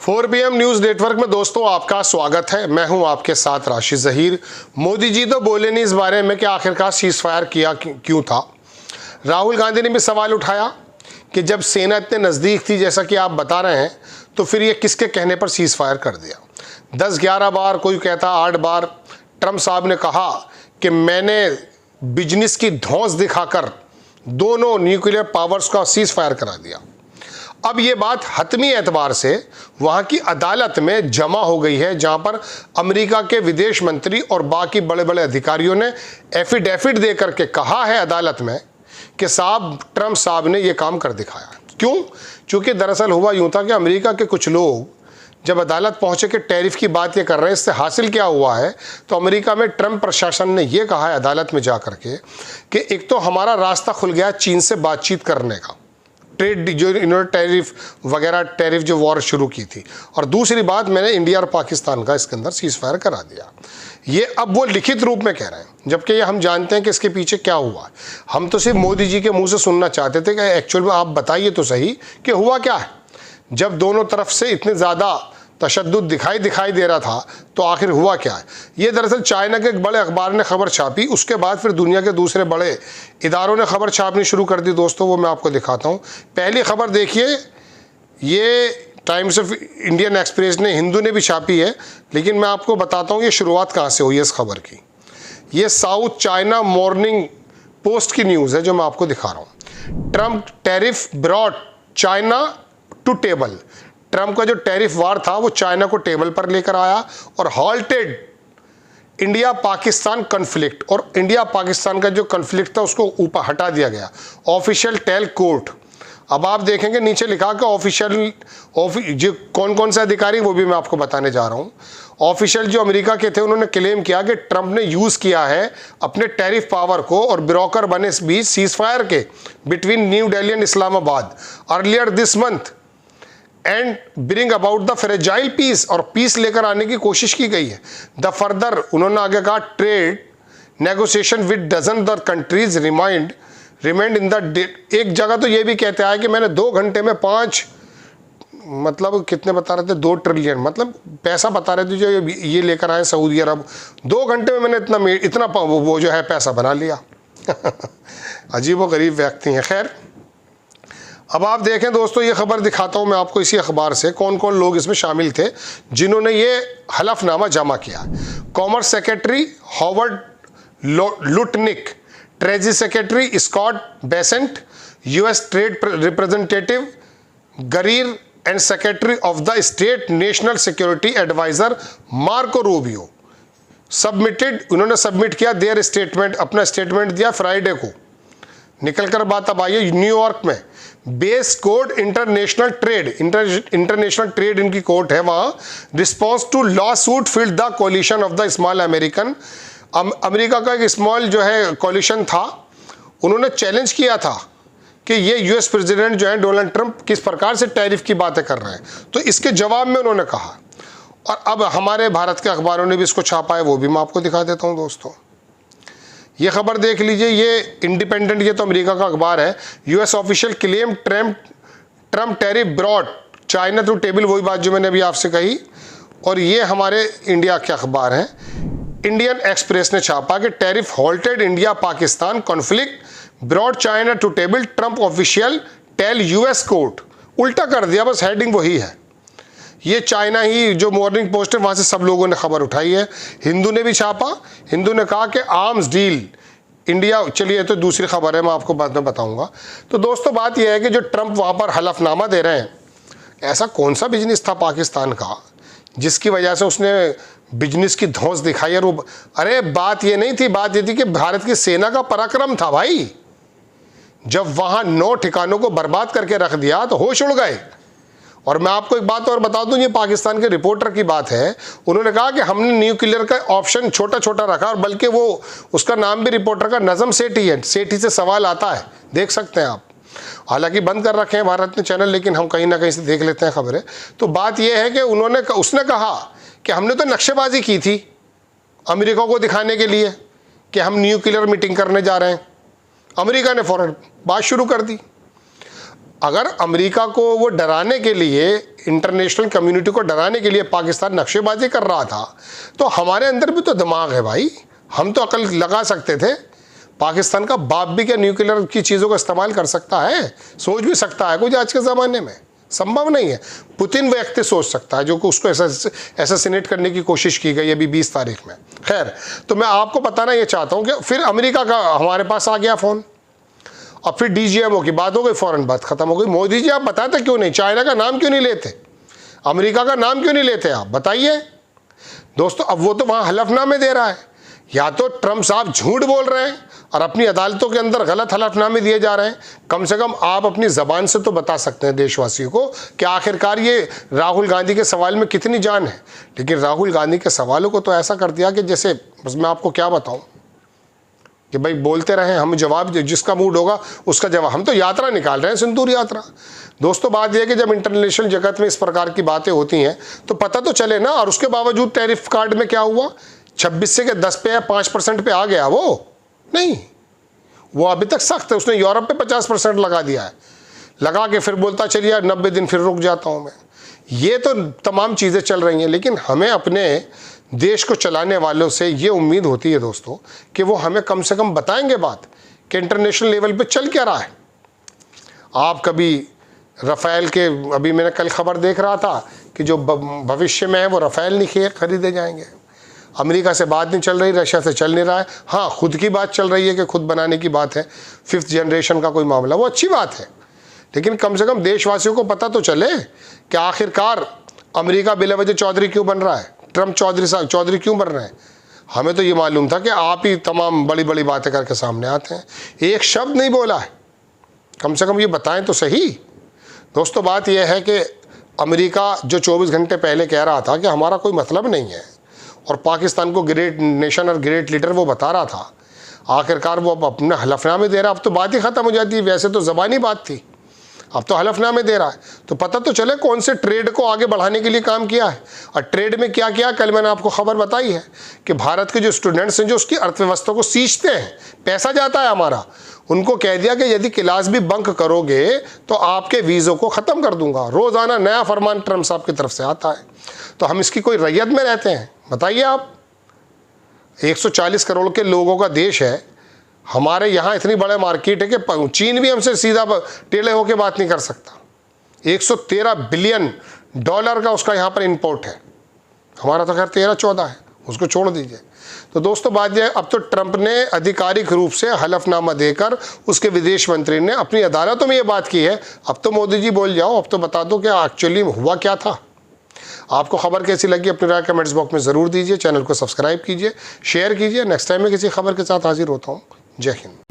4 PM news network में दोस्तों आपका स्वागत है। मैं हूं आपके साथ राशिद जहीर। मोदी जी तो बोले नहीं इस बारे में कि आखिरकार सीज फायर किया क्यों था। राहुल गांधी ने भी सवाल उठाया कि जब सेना इतने नज़दीक थी जैसा कि आप बता रहे हैं तो फिर ये किसके कहने पर सीज फायर कर दिया। 10-11 बार, कोई कहता 8 बार ट्रंप साहब ने कहा कि मैंने बिजनेस की धौंस दिखाकर दोनों न्यूक्लियर पावर्स का सीज फायर करा दिया। अब ये बात हतमी एतबार से वहाँ की अदालत में जमा हो गई है, जहाँ पर अमेरिका के विदेश मंत्री और बाकी बड़े बड़े अधिकारियों ने एफिडेविट दे करके कहा है अदालत में कि साहब ट्रंप साहब ने ये काम कर दिखाया। क्यों? क्योंकि दरअसल हुआ यूँ था कि अमेरिका के कुछ लोग जब अदालत पहुँचे कि टैरिफ की बात ये कर रहे हैं, इससे हासिल क्या हुआ है, तो अमेरिका में ट्रंप प्रशासन ने ये कहा है अदालत में जा करके कि एक तो हमारा रास्ता खुल गया चीन से बातचीत करने का, ट्रेड जो इन्होंने टैरिफ जो वॉर शुरू की थी, और दूसरी बात मैंने इंडिया और पाकिस्तान का इसके अंदर सीज फायर करा दिया। ये अब वो लिखित रूप में कह रहे हैं, जबकि ये हम जानते हैं कि इसके पीछे क्या हुआ है। हम तो सिर्फ मोदी जी के मुंह से सुनना चाहते थे कि एक्चुअल में आप बताइए तो सही कि हुआ क्या है। जब दोनों तरफ से इतने ज़्यादा तशद्दुद दिखाई दे रहा था तो आखिर हुआ क्या है। ये दरअसल चाइना के एक बड़े अखबार ने खबर छापी, उसके बाद फिर दुनिया के दूसरे बड़े इदारों ने खबर छापनी शुरू कर दी। दोस्तों वो मैं आपको दिखाता हूँ। पहली खबर देखिए, ये टाइम्स ऑफ इंडियन एक्सप्रेस ने, हिंदू ने भी छापी है, लेकिन मैं आपको बताता हूँ ये शुरुआत कहाँ से हुई है इस खबर की। ये साउथ चाइना मॉर्निंग पोस्ट की न्यूज़ है जो मैं आपको दिखा रहा हूँ। Trump tariff brought China to table. Trump का जो टैरिफ वार था वो चाइना को टेबल पर लेकर आया और हॉल्टेड इंडिया पाकिस्तान कन्फ्लिक्ट, और इंडिया पाकिस्तान का जो कन्फ्लिक्ट था उसको ऊपर हटा दिया गया। Official tell court. अब आप देखेंगे नीचे लिखा कि ऑफिशियल जो कौन से अधिकारी, वो भी मैं आपको बताने जा रहा हूँ। ऑफिशियल जो अमेरिका के थे उन्होंने क्लेम किया कि ट्रंप ने यूज़ किया है अपने टैरिफ पावर को और ब्रोकर बने बीच सीज फायर के between New Delhi and Islamabad earlier this month and bring about the fragile peace, और पीस लेकर आने की कोशिश की गई है। द फर्दर उन्होंने आगे कहा trade negotiation with dozen the countries remind in the. एक जगह तो ये भी कहते हैं कि मैंने 2 घंटे में 5, मतलब कितने बता रहे थे, 2 ट्रिलियन, मतलब पैसा बता रहे थे जो ये लेकर आए सऊदी अरब। 2 घंटे में मैंने इतना वो जो है पैसा बना लिया। अजीब व गरीब व्यक्ति हैं। खैर, अब आप देखें दोस्तों, ये खबर दिखाता हूँ मैं आपको इसी अखबार से कौन कौन लोग इसमें शामिल थे जिन्होंने ये हलफनामा जमा किया। Commerce secretary Howard Lutnick, treasury secretary Scott Bessent, US trade representative Greer and secretary of the state national security adviser Marco Rubio उन्होंने सबमिट किया देयर स्टेटमेंट, अपना स्टेटमेंट दिया फ्राइडे को। निकल कर बात अब आई है न्यूयॉर्क में बेस कोर्ट इंटरनेशनल ट्रेड इनकी कोर्ट है वहाँ। Response to lawsuit filed the coalition of the small American. America का एक स्मॉल जो है कोलिशन था, उन्होंने चैलेंज किया था कि ये यूएस प्रेसिडेंट जो है डोनाल्ड ट्रंप किस प्रकार से टैरिफ की बातें कर रहे हैं, तो इसके जवाब में उन्होंने कहा। और अब हमारे भारत के अखबारों ने भी इसको छापा है, वो भी मैं आपको दिखा देता हूँ दोस्तों। ये खबर देख लीजिए, ये इंडिपेंडेंट, ये तो अमेरिका का अखबार है। US official claim Trump tariff brought China to table, वही बात जो मैंने अभी आपसे कही। और ये हमारे इंडिया के अखबार हैं। इंडियन एक्सप्रेस ने छापा कि tariff halted India Pakistan conflict brought China to table, Trump official tell US court. उल्टा कर दिया, बस हेडिंग वही है। ये चाइना ही जो मॉर्निंग पोस्ट है वहाँ से सब लोगों ने खबर उठाई है। हिंदू ने भी छापा, हिंदू ने कहा कि आर्म्स डील इंडिया। चलिए, ये तो दूसरी खबर है, मैं आपको बाद में बताऊंगा। तो दोस्तों बात यह है कि जो ट्रंप वहाँ पर हलफनामा दे रहे हैं, ऐसा कौन सा बिजनेस था पाकिस्तान का जिसकी वजह से उसने बिजनेस की धौंस दिखाई। और वो, अरे बात ये नहीं थी, बात ये थी कि भारत की सेना का पराक्रम था भाई। जब वहाँ 9 ठिकानों को बर्बाद करके रख दिया तो होश उड़ गए। और मैं आपको एक बात और बता दूं, ये पाकिस्तान के रिपोर्टर की बात है। उन्होंने कहा कि हमने न्यूक्लियर का ऑप्शन छोटा छोटा रखा, और बल्कि वो उसका नाम भी रिपोर्टर का नजम सेठी है। सेठी से सवाल आता है, देख सकते हैं आप। हालांकि बंद कर रखे हैं भारत ने चैनल, लेकिन हम कहीं ना कहीं से देख लेते हैं खबरें। तो बात यह है कि उसने कहा कि हमने तो नक्शेबाजी की थी अमेरिका को दिखाने के लिए कि हम न्यूक्लियर मीटिंग करने जा रहे हैं। अमेरिका ने फौरन बात शुरू कर दी। अगर अमेरिका को वो डराने के लिए, इंटरनेशनल कम्युनिटी को डराने के लिए पाकिस्तान नक्शेबाजी कर रहा था, तो हमारे अंदर भी तो दिमाग है भाई, हम तो अकल लगा सकते थे। पाकिस्तान का बाप भी क्या न्यूक्लियर की चीज़ों का इस्तेमाल कर सकता है? सोच भी सकता है कुछ आज के ज़माने में? संभव नहीं है। पुतिन व्यक्ति सोच सकता है, जो कि उसको एसेसिनेट करने की कोशिश की गई अभी 20 तारीख में। खैर, तो मैं आपको बताना ये चाहता हूँ कि फिर अमेरिका का हमारे पास आ गया फ़ोन, अब फिर DGMO की बात हो गई, फ़ौरन बात ख़त्म हो गई। मोदी जी आप बताते क्यों नहीं, चाइना का नाम क्यों नहीं लेते, अमेरिका का नाम क्यों नहीं लेते, आप बताइए दोस्तों। अब वो तो वहाँ हलफनामे दे रहा है, या तो ट्रम्प साहब झूठ बोल रहे हैं और अपनी अदालतों के अंदर गलत हलफनामे दिए जा रहे हैं। कम से कम आप अपनी ज़बान से तो बता सकते हैं देशवासियों को कि आखिरकार ये राहुल गांधी के सवाल में कितनी जान है। लेकिन राहुल गांधी के सवालों को तो ऐसा कर दिया कि जैसे, बस मैं आपको क्या बताऊं कि भाई बोलते रहें, हम जवाब, जिसका मूड होगा उसका जवाब। हम तो यात्रा निकाल रहे हैं, सिंदूर यात्रा। दोस्तों बात यह है कि जब इंटरनेशनल जगत में इस प्रकार की बातें होती हैं तो पता तो चले ना। और उसके बावजूद टैरिफ कार्ड में क्या हुआ, 26 से 10 पे या 5% पे आ गया वो नहीं, वो अभी तक सख्त है। उसने यूरोप पे 50% लगा दिया है, लगा के फिर बोलता चलिए 90 दिन फिर रुक जाता हूँ मैं। ये तो तमाम चीज़ें चल रही हैं, लेकिन हमें अपने देश को चलाने वालों से ये उम्मीद होती है दोस्तों कि वो हमें कम से कम बताएंगे बात कि इंटरनेशनल लेवल पे चल क्या रहा है। आप कभी रफ़ेल के, अभी मैंने कल खबर देख रहा था कि जो भविष्य में है वो रफ़ेल नहीं खरीदे जाएंगे। अमेरिका से बात नहीं चल रही, रशिया से चल नहीं रहा है। हाँ, खुद की बात चल रही है कि खुद बनाने की बात है, 5th जनरेशन का कोई मामला, वो अच्छी बात है। लेकिन कम से कम देशवासियों को पता तो चले कि आखिरकार अमेरिका बिलावजह चौधरी क्यों बन रहा है, ट्रम्प चौधरी क्यों बन रहे हैं। हमें तो ये मालूम था कि आप ही तमाम बड़ी बड़ी बातें करके सामने आते हैं, एक शब्द नहीं बोला है, कम से कम ये बताएं तो सही। दोस्तों बात यह है कि अमेरिका जो 24 घंटे पहले कह रहा था कि हमारा कोई मतलब नहीं है, और पाकिस्तान को ग्रेट नेशन और ग्रेट लीडर वो बता रहा था, आखिरकार वो अब अपने हलफनामे दे रहा है। अब तो बात ही ख़त्म हो जाती है, वैसे तो ज़बानी बात थी, अब तो हलफनामे दे रहा है। तो पता तो चले कौन से ट्रेड को आगे बढ़ाने के लिए काम किया है, और ट्रेड में क्या किया। कल मैंने आपको खबर बताई है कि भारत के जो स्टूडेंट्स हैं, जो उसकी अर्थव्यवस्था को सींचते हैं, पैसा जाता है हमारा, उनको कह दिया कि यदि क्लास भी बंक करोगे तो आपके वीज़ों को ख़त्म कर दूंगा। रोज़ाना नया फरमान ट्रम्प साहब की तरफ से आता है। तो हम इसकी कोई रैयत में रहते हैं, बताइए आप। 140 करोड़ के लोगों का देश है, हमारे यहाँ इतनी बड़ा मार्केट है कि चीन भी हमसे सीधा टेढ़े होकर बात नहीं कर सकता। 113 बिलियन डॉलर का उसका यहाँ पर इंपोर्ट है, हमारा तो खैर 13-14 है, उसको छोड़ दीजिए। तो दोस्तों बात यह, अब तो ट्रंप ने आधिकारिक रूप से हलफनामा देकर उसके विदेश मंत्री ने अपनी अदालतों में ये बात की है। अब तो मोदी जी बोल जाओ, अब तो बता दो कि एक्चुअली हुआ क्या था। आपको खबर कैसी लगी अपनी राय कमेंट्स बॉक्स में ज़रूर दीजिए। चैनल को सब्सक्राइब कीजिए, शेयर कीजिए। नेक्स्ट टाइम मैं किसी खबर के साथ हाजिर होता हूँ। जय हिंद।